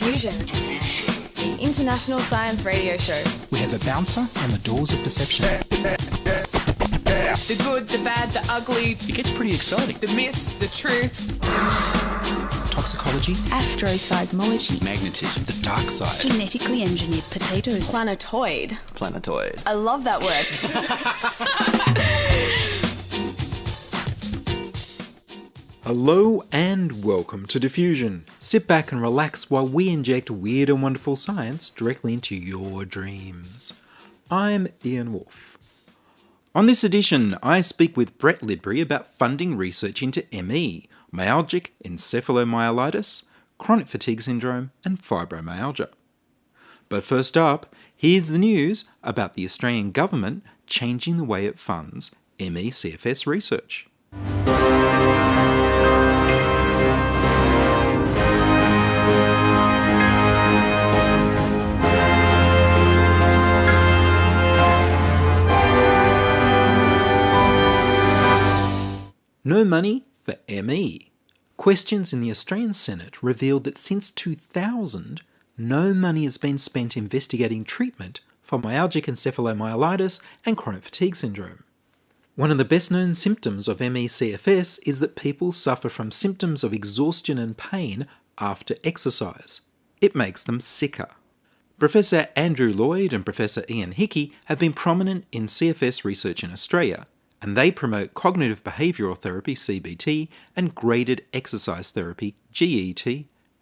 Diffusion, the international science radio show. We have a bouncer on the doors of perception. The good, the bad, the ugly. It gets pretty exciting. The myths, the truths. Toxicology. Astroseismology. Magnetism. The dark side. Genetically engineered potatoes. Planetoid. Planetoid. I love that word. Hello and welcome to Diffusion. Sit back and relax while we inject weird and wonderful science directly into your dreams. I'm Ian Woolf. On this edition, I speak with Brett Lidbury about funding research into ME, myalgic encephalomyelitis, chronic fatigue syndrome, and fibromyalgia. But first up, here's the news about the Australian government changing the way it funds ME CFS research. No money for ME. Questions in the Australian Senate revealed that since 2000, no money has been spent investigating treatment for myalgic encephalomyelitis and chronic fatigue syndrome. One of the best-known symptoms of ME CFS is that people suffer from symptoms of exhaustion and pain after exercise. It makes them sicker. Professor Andrew Lloyd and Professor Ian Hickey have been prominent in CFS research in Australia, and they promote cognitive behavioural therapy, CBT, and graded exercise therapy, GET,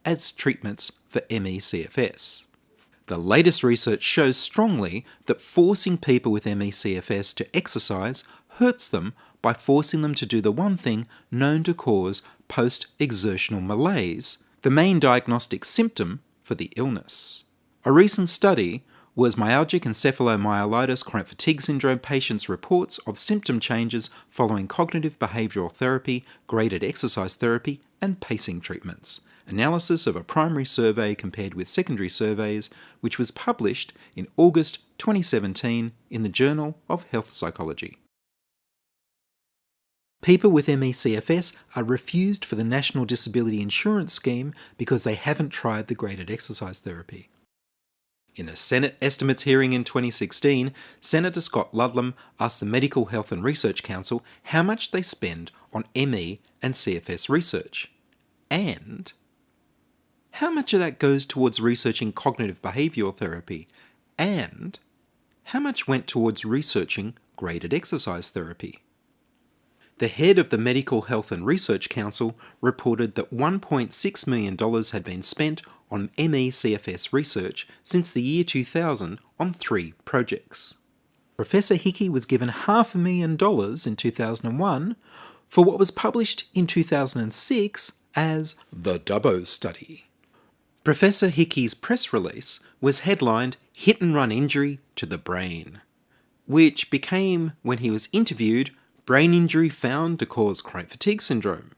as treatments for ME CFS. The latest research shows strongly that forcing people with ME CFS to exercise hurts them by forcing them to do the one thing known to cause post-exertional malaise, the main diagnostic symptom for the illness. A recent study was myalgic encephalomyelitis chronic fatigue syndrome patients' reports of symptom changes following cognitive behavioural therapy, graded exercise therapy, and pacing treatments. Analysis of a primary survey compared with secondary surveys, which was published in August 2017 in the Journal of Health Psychology. People with ME CFS are refused for the National Disability Insurance Scheme because they haven't tried the graded exercise therapy. In a Senate estimates hearing in 2016, Senator Scott Ludlam asked the Medical Health and Research Council how much they spend on ME and CFS research, and how much of that goes towards researching cognitive behavioural therapy, and how much went towards researching graded exercise therapy. The head of the Medical Health and Research Council reported that $1.6 million had been spent on ME CFS research since the year 2000 on 3 projects. Professor Hickey was given $500,000 in 2001 for what was published in 2006 as the Dubbo Study. Professor Hickey's press release was headlined "Hit and Run Injury to the Brain," which became, when he was interviewed, "Brain injury found to cause chronic fatigue syndrome."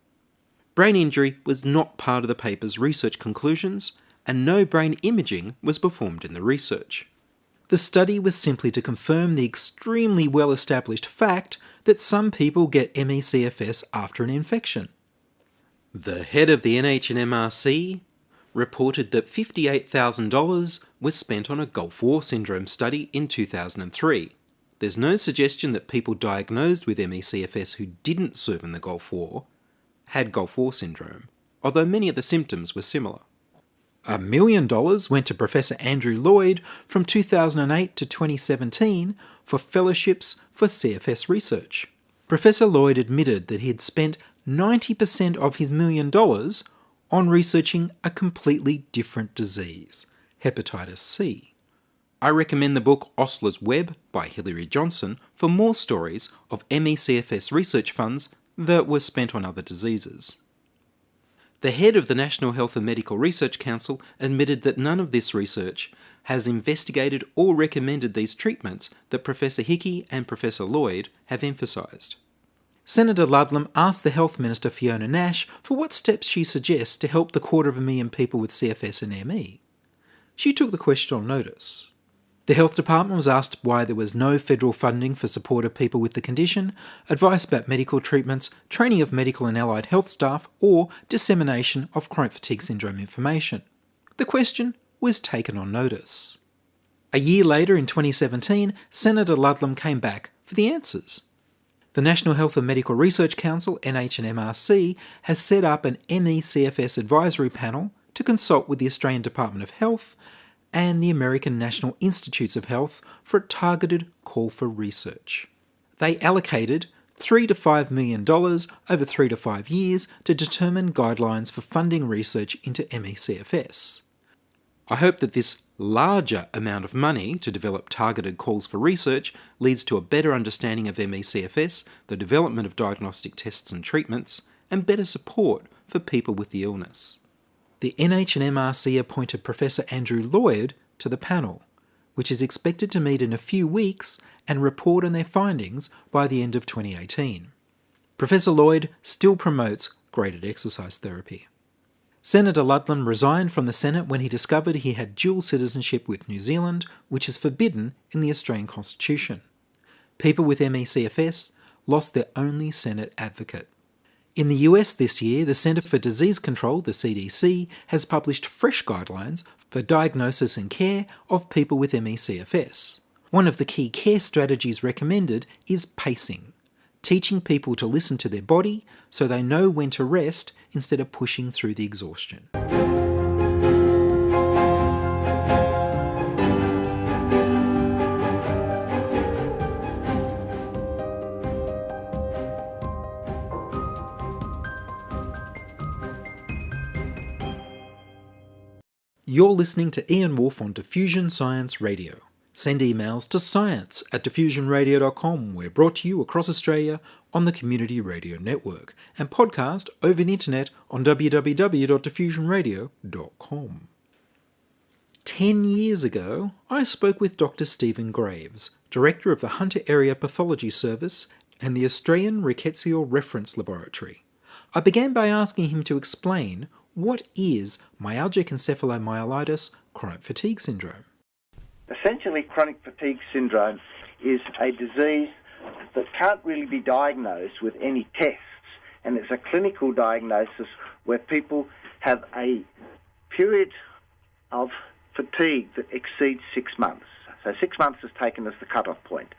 Brain injury was not part of the paper's research conclusions, and no brain imaging was performed in the research. The study was simply to confirm the extremely well-established fact that some people get ME CFS after an infection. The head of the NHMRC reported that $58,000 was spent on a Gulf War syndrome study in 2003. There's no suggestion that people diagnosed with ME CFS who didn't serve in the Gulf War had Gulf War syndrome, although many of the symptoms were similar. $1 million went to Professor Andrew Lloyd from 2008 to 2017 for fellowships for CFS research. Professor Lloyd admitted that he had spent 90% of his $1 million on researching a completely different disease, hepatitis C. I recommend the book Osler's Web by Hilary Johnson for more stories of ME CFS research funds that were spent on other diseases. The head of the National Health and Medical Research Council admitted that none of this research has investigated or recommended these treatments that Professor Hickey and Professor Lloyd have emphasised. Senator Ludlam asked the Health Minister Fiona Nash for what steps she suggests to help the 250,000 people with CFS and ME. She took the question on notice. The Health Department was asked why there was no federal funding for support of people with the condition, advice about medical treatments, training of medical and allied health staff, or dissemination of chronic fatigue syndrome information. the question was taken on notice. A year later, in 2017, Senator Ludlam came back for the answers. The National Health and Medical Research Council, NHMRC, has set up an ME CFS advisory panel to consult with the Australian Department of Health and the American National Institutes of Health for a targeted call for research. They allocated $3 to $5 million over 3 to 5 years to determine guidelines for funding research into ME CFS. I hope that this larger amount of money to develop targeted calls for research leads to a better understanding of ME CFS, the development of diagnostic tests and treatments, and better support for people with the illness. The NHMRC appointed Professor Andrew Lloyd to the panel, which is expected to meet in a few weeks and report on their findings by the end of 2018. Professor Lloyd still promotes graded exercise therapy. Senator Ludlam resigned from the Senate when he discovered he had dual citizenship with New Zealand, which is forbidden in the Australian Constitution. People with ME CFS lost their only Senate advocate. In the US this year, the Centre for Disease Control, the CDC, has published fresh guidelines for diagnosis and care of people with ME CFS. One of the key care strategies recommended is pacing, teaching people to listen to their body so they know when to rest instead of pushing through the exhaustion. You're listening to Ian Woolf on Diffusion Science Radio. Send emails to science@diffusionradio.com. We're brought to you across Australia on the Community Radio Network and podcast over the internet on www.diffusionradio.com. 10 years ago, I spoke with Dr. Stephen Graves, Director of the Hunter Area Pathology Service and the Australian Rickettsial Reference Laboratory. I began by asking him to explain what is myalgic encephalomyelitis chronic fatigue syndrome. Essentially, chronic fatigue syndrome is a disease that can't really be diagnosed with any tests, and it's a clinical diagnosis where people have a period of fatigue that exceeds 6 months. So 6 months is taken as the cut-off point.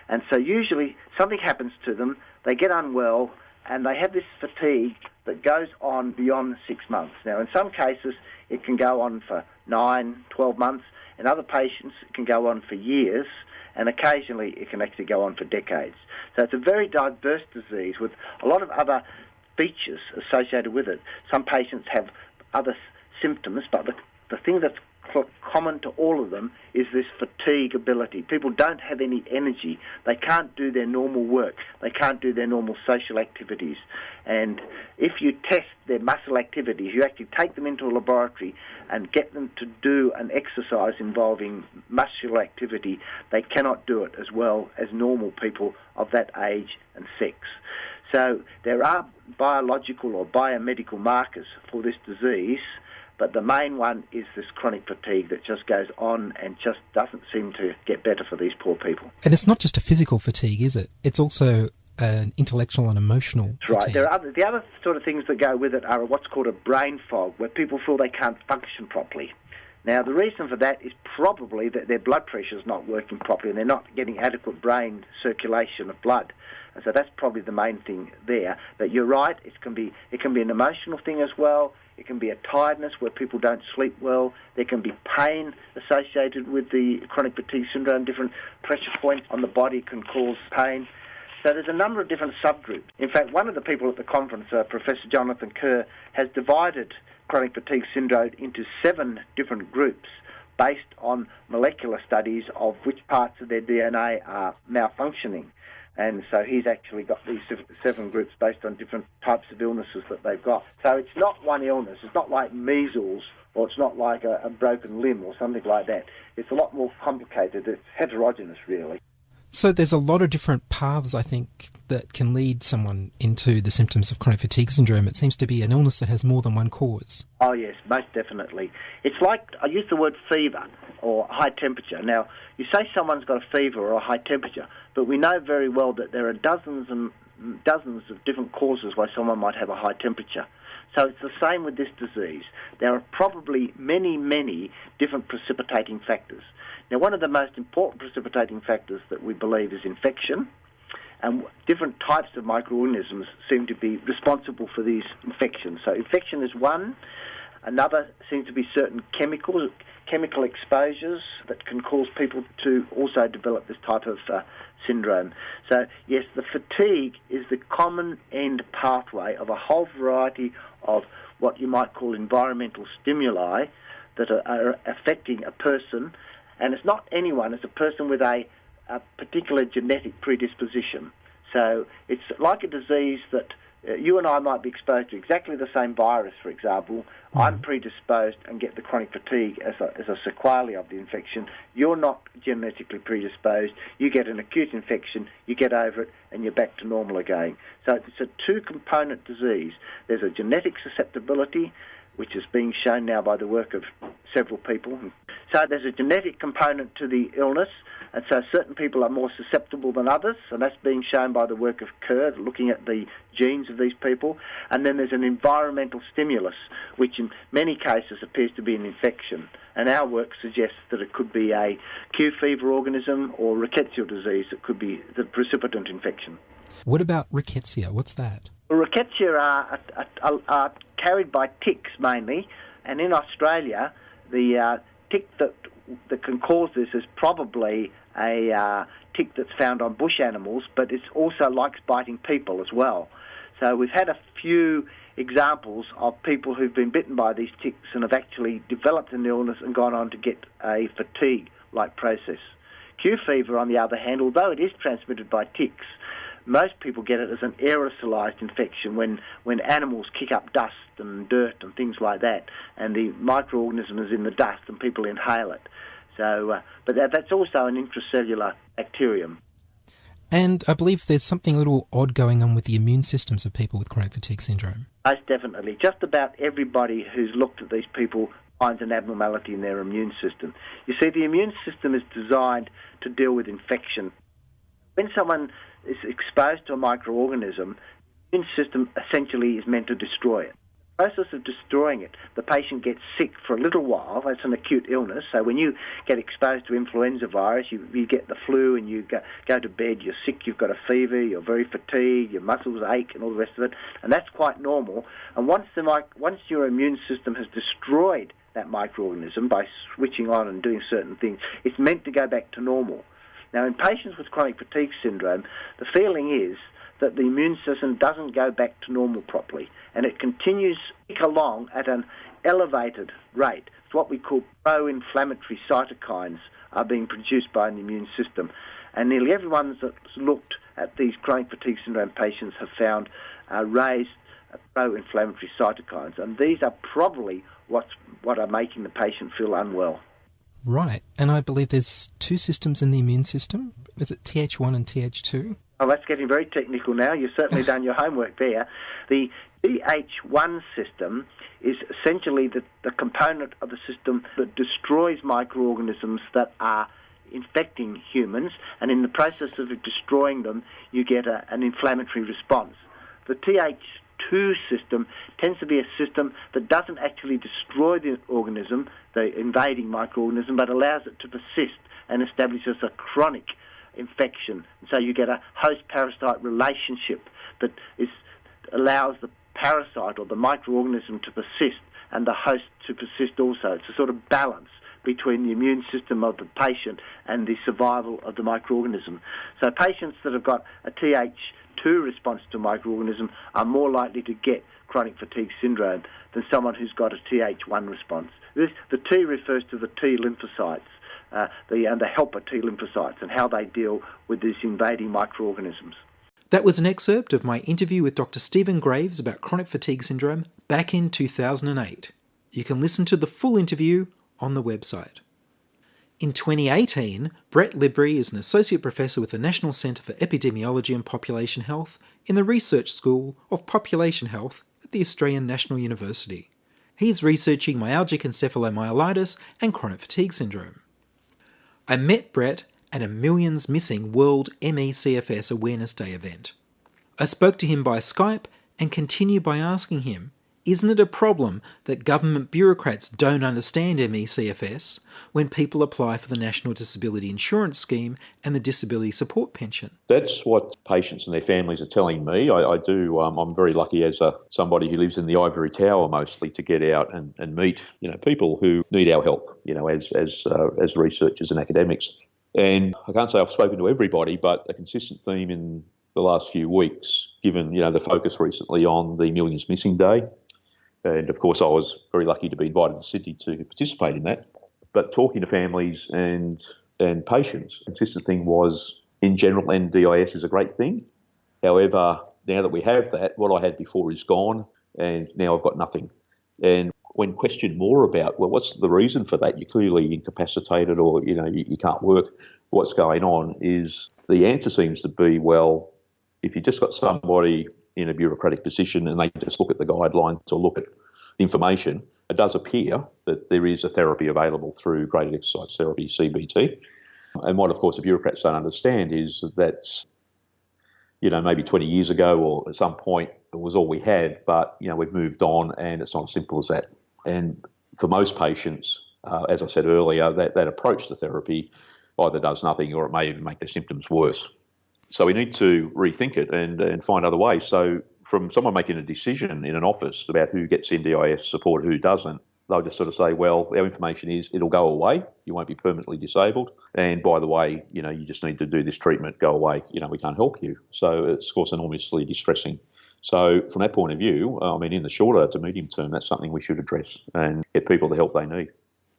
And so usually something happens to them, they get unwell, and they have this fatigue that goes on beyond 6 months. Now, in some cases, it can go on for 9, 12 months. In other patients, it can go on for years, and occasionally it can actually go on for decades. So it's a very diverse disease with a lot of other features associated with it. Some patients have other symptoms, but the thing that's common to all of them is this fatigue ability. People don't have any energy. They can't do their normal work. They can't do their normal social activities. And if you test their muscle activities, you actually take them into a laboratory and get them to do an exercise involving muscular activity, they cannot do it as well as normal people of that age and sex. So there are biological or biomedical markers for this disease, but the main one is this chronic fatigue that just goes on and just doesn't seem to get better for these poor people. And it's not just a physical fatigue, is it? It's also an intellectual and emotional fatigue. Right. The other sort of things that go with it are what's called a brain fog, where people feel they can't function properly. Now, the reason for that is probably that their blood pressure is not working properly and they're not getting adequate brain circulation of blood. And so that's probably the main thing there. But you're right, it can be an emotional thing as well. It can be a tiredness where people don't sleep well. There can be pain associated with the chronic fatigue syndrome. Different pressure points on the body can cause pain. So there's a number of different subgroups. In fact, one of the people at the conference, Professor Jonathan Kerr, has divided chronic fatigue syndrome into 7 different groups based on molecular studies of which parts of their DNA are malfunctioning. And so he's actually got these 7 groups based on different types of illnesses that they've got. So it's not one illness. It's not like measles, or it's not like a broken limb or something like that. It's a lot more complicated. It's heterogeneous, really. So there's a lot of different paths, I think, that can lead someone into the symptoms of chronic fatigue syndrome. It seems to be an illness that has more than one cause. Oh, yes, most definitely. It's like, I use the word fever or high temperature. Now, you say someone's got a fever or a high temperature, but we know very well that there are dozens and dozens of different causes why someone might have a high temperature. So it's the same with this disease. There are probably many, many different precipitating factors. Now, one of the most important precipitating factors that we believe is infection, and different types of microorganisms seem to be responsible for these infections. So infection is one. Another seems to be certain chemical exposures that can cause people to also develop this type of syndrome. So, yes, the fatigue is the common end pathway of a whole variety of what you might call environmental stimuli that are affecting a person. And it's not anyone, it's a person with a particular genetic predisposition. So it's like a disease that you and I might be exposed to exactly the same virus, for example. I'm predisposed and get the chronic fatigue as a sequelae of the infection. You're not genetically predisposed. You get an acute infection, you get over it, and you're back to normal again. So it's a two-component disease. There's a genetic susceptibility, which is being shown now by the work of several people. So there's a genetic component to the illness, and so certain people are more susceptible than others, and that's being shown by the work of Kerr, looking at the genes of these people. And then there's an environmental stimulus, which in many cases appears to be an infection. And our work suggests that it could be a Q fever organism or rickettsial disease that could be the precipitant infection. What about rickettsia? What's that? Well, rickettsia are carried by ticks mainly, and in Australia, the tick that can cause this is probably a tick that's found on bush animals, but it also likes biting people as well. So we've had a few examples of people who've been bitten by these ticks and have actually developed an illness and gone on to get a fatigue-like process. Q fever, on the other hand, although it is transmitted by ticks, most people get it as an aerosolized infection when animals kick up dust and dirt and things like that, and the microorganism is in the dust and people inhale it. So, but that's also an intracellular bacterium. And I believe there's something a little odd going on with the immune systems of people with chronic fatigue syndrome. Most definitely. Just about everybody who's looked at these people finds an abnormality in their immune system. You see, the immune system is designed to deal with infection. When someone is exposed to a microorganism, the immune system essentially is meant to destroy it. The process of destroying it, the patient gets sick for a little while. That's an acute illness. So when you get exposed to influenza virus, you get the flu and you go to bed, you're sick, you've got a fever, you're very fatigued, your muscles ache and all the rest of it, and that's quite normal. And once your immune system has destroyed that microorganism by switching on and doing certain things, it's meant to go back to normal. Now, in patients with chronic fatigue syndrome, the feeling is that the immune system doesn't go back to normal properly, and it continues to tick along at an elevated rate. It's what we call pro-inflammatory cytokines are being produced by the immune system. And nearly everyone that's looked at these chronic fatigue syndrome patients have found raised pro-inflammatory cytokines, and these are probably what are making the patient feel unwell. Right, and I believe there's two systems in the immune system. Is it Th1 and Th2? Oh, that's getting very technical now. You've certainly done your homework there. The Th1 system is essentially the component of the system that destroys microorganisms that are infecting humans, and in the process of destroying them, you get an inflammatory response. The Th2 system tends to be a system that doesn't actually destroy the organism, the invading microorganism, but allows it to persist and establishes a chronic infection. So you get a host-parasite relationship that allows the parasite or the microorganism to persist and the host to persist also. It's a sort of balance between the immune system of the patient and the survival of the microorganism. So patients that have got a Th2 response to a microorganism are more likely to get chronic fatigue syndrome than someone who's got a Th1 response. The T refers to the T lymphocytes, the helper T lymphocytes, and how they deal with these invading microorganisms. That was an excerpt of my interview with Dr. Stephen Graves about chronic fatigue syndrome back in 2008. You can listen to the full interview on the website. In 2018, Brett Lidbury is an Associate Professor with the National Centre for Epidemiology and Population Health in the Research School of Population Health at the Australian National University. He's researching myalgic encephalomyelitis and chronic fatigue syndrome. I met Brett at a Millions Missing World ME CFS Awareness Day event. I spoke to him by Skype and continue by asking him, isn't it a problem that government bureaucrats don't understand ME/CFS when people apply for the National Disability Insurance Scheme and the Disability Support Pension? That's what patients and their families are telling me. I'm very lucky as somebody who lives in the ivory tower mostly to get out and meet, people who need our help, as researchers and academics. And I can't say I've spoken to everybody, but a consistent theme in the last few weeks, given, the focus recently on the Millions Missing Day. And of course, I was very lucky to be invited to Sydney to participate in that. But talking to families and patients, the consistent thing was, in general, NDIS is a great thing. However, now that we have that, what I had before is gone, and now I've got nothing. And when questioned more about, well, what's the reason for that? You're clearly incapacitated, or you can't work. What's going on? Is the answer seems to be, well, if you just got somebody in a bureaucratic position and they just look at the guidelines or look at the information, it does appear that there is a therapy available through graded exercise therapy, CBT. And what, of course, the bureaucrats don't understand is that, maybe 20 years ago or at some point it was all we had, but, we've moved on and it's not as simple as that. And for most patients, as I said earlier, that approach to therapy either does nothing or it may even make their symptoms worse. So we need to rethink it and find other ways. So from someone making a decision in an office about who gets NDIS support, who doesn't, they'll just sort of say, well, our information is it'll go away. You won't be permanently disabled. And by the way, you just need to do this treatment, go away. We can't help you. So it's, of course, enormously distressing. So from that point of view, in the shorter to medium term, that's something we should address and get people the help they need.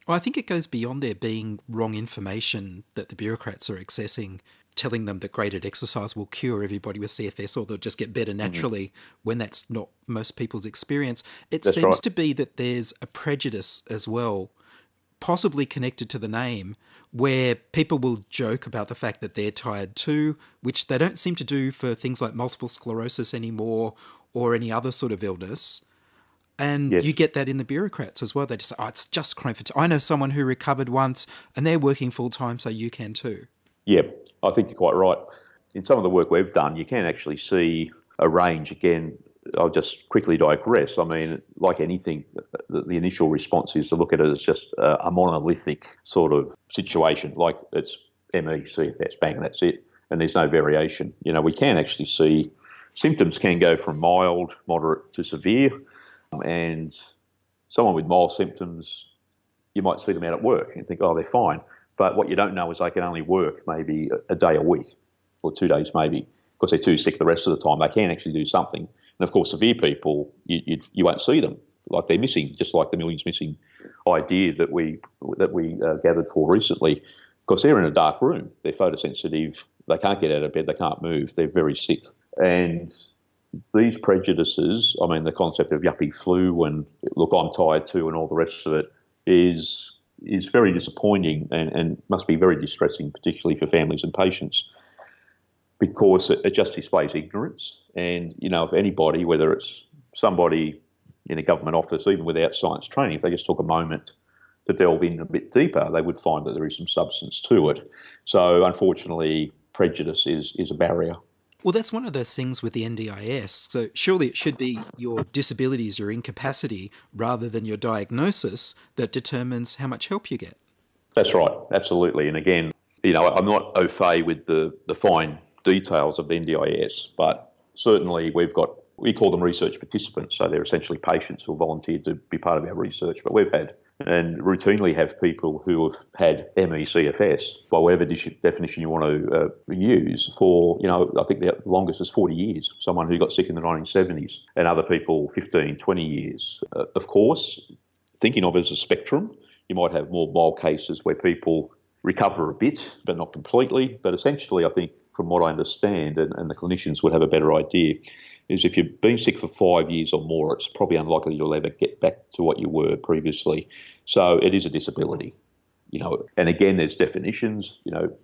Well, I think it goes beyond there being wrong information that the bureaucrats are accessing, telling them that graded exercise will cure everybody with CFS or they'll just get better naturally, when that's not most people's experience. It seems to be that there's a prejudice as well, possibly connected to the name, where people will joke about the fact that they're tired too, which they don't seem to do for things like multiple sclerosis anymore or any other sort of illness. And you get that in the bureaucrats as well. They just say, it's just chronic fatigue. I know someone who recovered once and they're working full time, so you can too. Yeah, I think you're quite right. In some of the work we've done, you can actually see a range. Again, I'll just quickly digress. Like anything, the initial response is to look at it as just a monolithic sort of situation, like it's ME, CFS, bang, that's it, and there's no variation. We can actually see symptoms can go from mild, moderate to severe, and someone with mild symptoms, you might see them out at work and think, oh, they're fine. But what you don't know is they can only work maybe a day a week or 2 days maybe because they're too sick the rest of the time. They can actually do something. And, of course, severe people, you won't see them. Like they're missing, just like the Millions Missing idea that we gathered for recently, because they're in a dark room. They're photosensitive. They can't get out of bed. They can't move. They're very sick. And these prejudices, the concept of yuppie flu and, look, I'm tired too and all the rest of it is very disappointing and must be very distressing, particularly for families and patients, because it just displays ignorance. And, if anybody, whether it's somebody in a government office, even without science training, if they just took a moment to delve in a bit deeper, they would find that there is some substance to it. So, unfortunately, prejudice is a barrier. Well, that's one of those things with the NDIS. So surely it should be your disabilities, your incapacity, rather than your diagnosis that determines how much help you get. That's right, absolutely. And again, I'm not au fait with the fine details of the NDIS, but certainly we call them research participants. So they're essentially patients who volunteered to be part of our research. But we've had and routinely have people who have had ME, CFS, by whatever definition you want to use, for, I think the longest is 40 years, someone who got sick in the 1970s, and other people 15, 20 years. Of course, thinking of it as a spectrum, you might have more mild cases where people recover a bit, but not completely. But essentially, I think, from what I understand, and the clinicians would have a better idea, is if you've been sick for 5 years or more, it's probably unlikely you'll ever get back to what you were previously. So it is a disability, and again, there's definitions,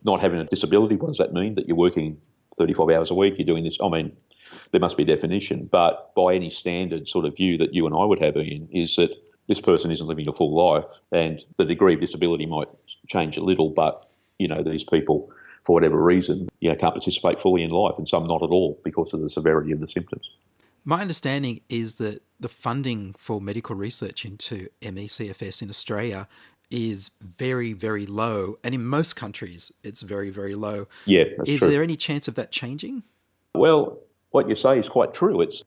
not having a disability, what does that mean? That you're working 35 hours a week, you're doing this? There must be a definition, but by any standard sort of view that you and I would have, Ian, is that this person isn't living a full life, and the degree of disability might change a little, but, these people, for whatever reason, can't participate fully in life, and some not at all because of the severity of the symptoms. My understanding is that the funding for medical research into ME CFS in Australia is very, very low. And in most countries, it's very, very low. Yeah, that's Is true. there any chance of that changing? Well, what you say is quite true. It's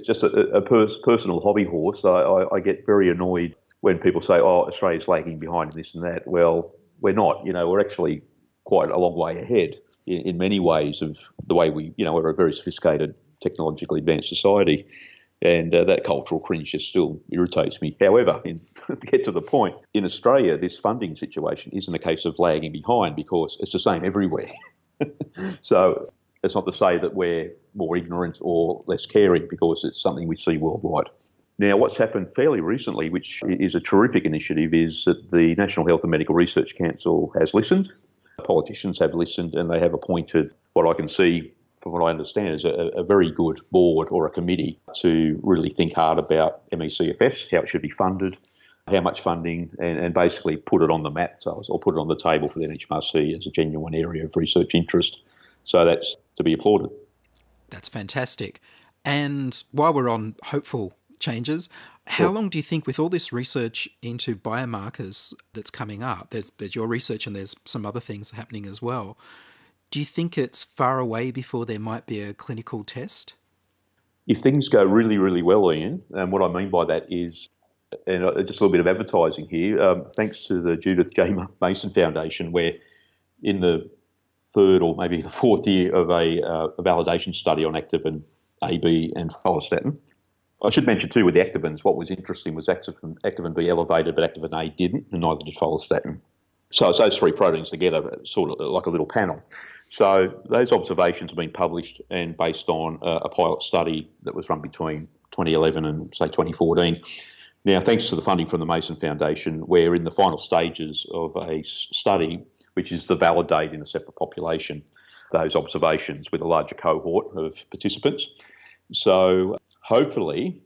just a personal hobby horse. I get very annoyed when people say, oh, Australia's lagging behind in this and that. Well, we're not. We're actually quite a long way ahead in many ways of the way we're a very sophisticated, technologically advanced society. And that cultural cringe just still irritates me. However, to get to the point, in Australia, this funding situation isn't a case of lagging behind because it's the same everywhere. So it's not to say that we're more ignorant or less caring because it's something we see worldwide. Now, what's happened fairly recently, which is a terrific initiative, is that the National Health and Medical Research Council has listened. Politicians have listened, and they have appointed what I can see, from what I understand, is a very good board or a committee to really think hard about ME CFS, how it should be funded, how much funding, and basically put it on the map, or put it on the table for the NHMRC as a genuine area of research interest. So that's to be applauded. That's fantastic. And while we're on hopeful changes, how long do you think, with all this research into biomarkers that's coming up, there's your research and there's some other things happening as well, do you think it's far away before there might be a clinical test? If things go really, really well, Ian, and what I mean by that is, and just a little bit of advertising here, thanks to the Judith J. Mason Foundation, where in the third or maybe the fourth year of a validation study on activin A, B and follistatin. I should mention too with the activins, what was interesting was activin B elevated, but activin A didn't, and neither did follistatin. So it's those three proteins together, sort of like a little panel. So those observations have been published and based on a pilot study that was run between 2011 and, say, 2014. Now, thanks to the funding from the Mason Foundation, we're in the final stages of a study, which is to validate in a separate population those observations with a larger cohort of participants. So hopefully,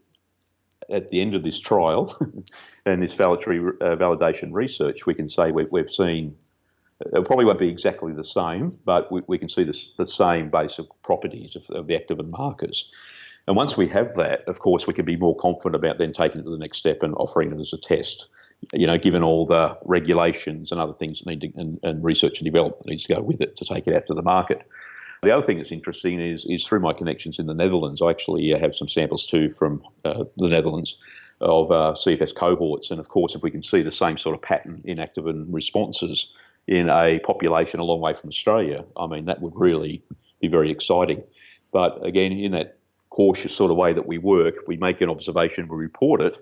at the end of this trial and this validation research, we can say we've seen, it probably won't be exactly the same, but we can see the same basic properties of the activin markers. And once we have that, of course, we can be more confident about then taking it to the next step and offering it as a test, given all the regulations and other things that need to, and research and development that needs to go with it to take it out to the market. The other thing that's interesting is through my connections in the Netherlands, I actually have some samples too from the Netherlands of CFS cohorts. And of course, if we can see the same sort of pattern in activin responses in a population a long way from Australia, I mean, that would really be very exciting. But again, in that cautious sort of way that we work, we make an observation, we report it,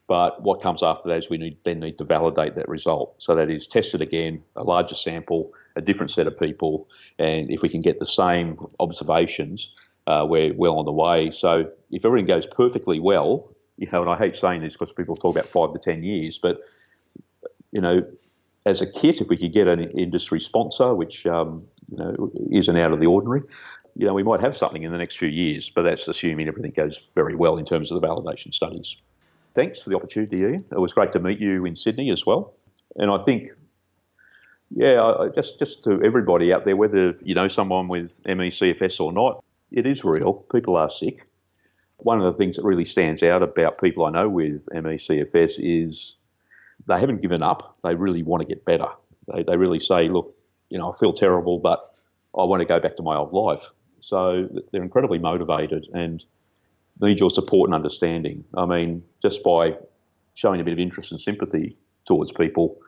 but what comes after that is we need to validate that result. So that is test it again, a larger sample, a different set of people, and if we can get the same observations, we're well on the way. So if everything goes perfectly well, and I hate saying this because people talk about 5 to 10 years, but, as a kit, if we could get an industry sponsor, which, isn't out of the ordinary, we might have something in the next few years, but that's assuming everything goes very well in terms of the validation studies. Thanks for the opportunity, Ian. It was great to meet you in Sydney as well. And I think, just to everybody out there, whether you know someone with ME CFS or not, it is real. People are sick. One of the things that really stands out about people I know with ME CFS is they haven't given up. They really want to get better. They really say, look, I feel terrible, but I want to go back to my old life. So they're incredibly motivated and need your support and understanding. I mean, just by showing a bit of interest and sympathy towards people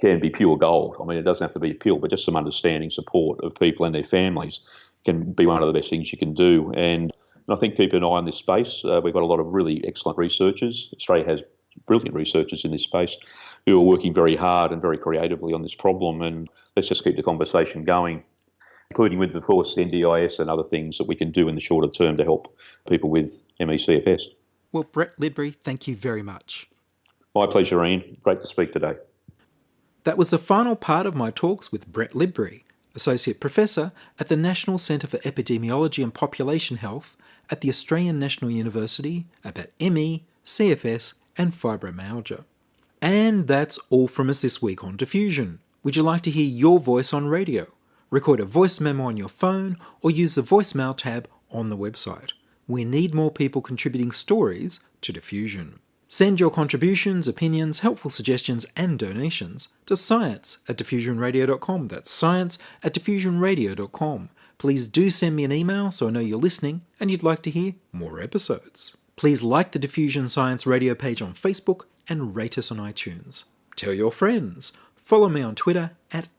can be pure gold. I mean, it doesn't have to be a pill, but just some understanding, support of people and their families can be one of the best things you can do. And I think keep an eye on this space. We've got a lot of really excellent researchers. Australia has brilliant researchers in this space who are working very hard and very creatively on this problem. And let's just keep the conversation going, including with, of course, NDIS and other things that we can do in the shorter term to help people with ME CFS. Well, Brett Lidbury, thank you very much. My pleasure, Ian. Great to speak today. That was the final part of my talks with Brett Lidbury, Associate Professor at the National Centre for Epidemiology and Population Health at the Australian National University, about ME, CFS and fibromyalgia. And that's all from us this week on Diffusion. Would you like to hear your voice on radio? Record a voice memo on your phone or use the voicemail tab on the website. We need more people contributing stories to Diffusion. Send your contributions, opinions, helpful suggestions and donations to science@diffusionradio.com. That's science@diffusionradio.com. Please do send me an email so I know you're listening and you'd like to hear more episodes. Please like the Diffusion Science Radio page on Facebook and rate us on iTunes. Tell your friends. Follow me on Twitter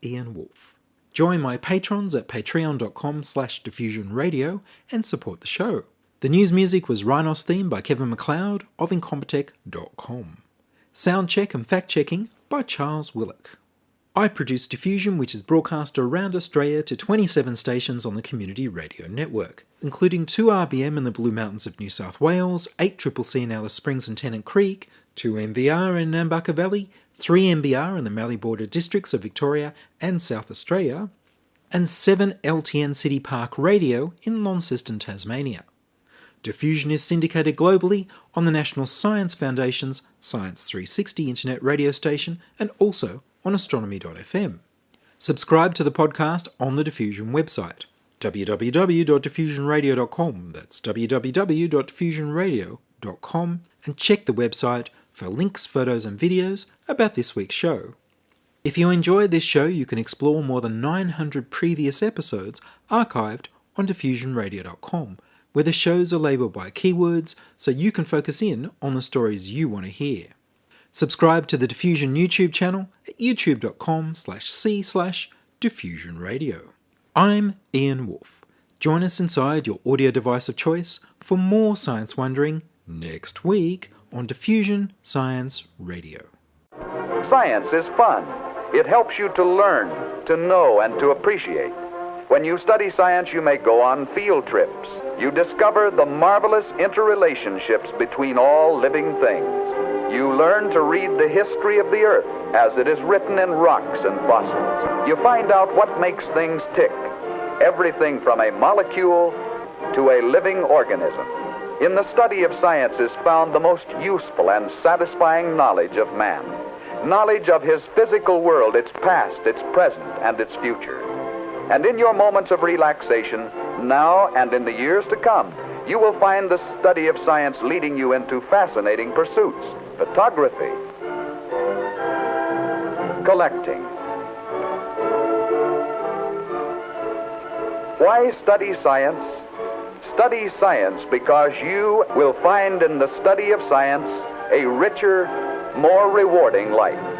@Ian Woolf. Join my patrons at patreon.com/diffusionradio and support the show. The news music was Rhinos theme by Kevin MacLeod of Incompetech.com. Sound check and fact checking by Charles Willock. I produce Diffusion, which is broadcast around Australia to 27 stations on the Community Radio Network, including 2RBM in the Blue Mountains of New South Wales, 8CCC in Alice Springs and Tennant Creek, 2MBR in Nambucca Valley, 3MBR in the Mallee Border districts of Victoria and South Australia, and 7 LTN City Park Radio in Launceston, Tasmania. Diffusion is syndicated globally on the National Science Foundation's Science 360 internet radio station and also on astronomy.fm. Subscribe to the podcast on the Diffusion website, www.diffusionradio.com. That's www.diffusionradio.com, and check the website for links, photos and videos about this week's show. If you enjoyed this show, you can explore more than 900 previous episodes archived on diffusionradio.com, where the shows are labelled by keywords so you can focus in on the stories you want to hear. Subscribe to the Diffusion YouTube channel at youtube.com/c/diffusionradio. I'm Ian Woolf. Join us inside your audio device of choice for more science wondering next week on Diffusion Science Radio. Science is fun. It helps you to learn, to know, and to appreciate. When you study science, you may go on field trips. You discover the marvelous interrelationships between all living things. You learn to read the history of the Earth as it is written in rocks and fossils. You find out what makes things tick, everything from a molecule to a living organism. In the study of science is found the most useful and satisfying knowledge of man. Knowledge of his physical world, its past, its present, and its future. And in your moments of relaxation, now and in the years to come, you will find the study of science leading you into fascinating pursuits. Photography, collecting. Why study science? Study science because you will find in the study of science a richer, more rewarding life.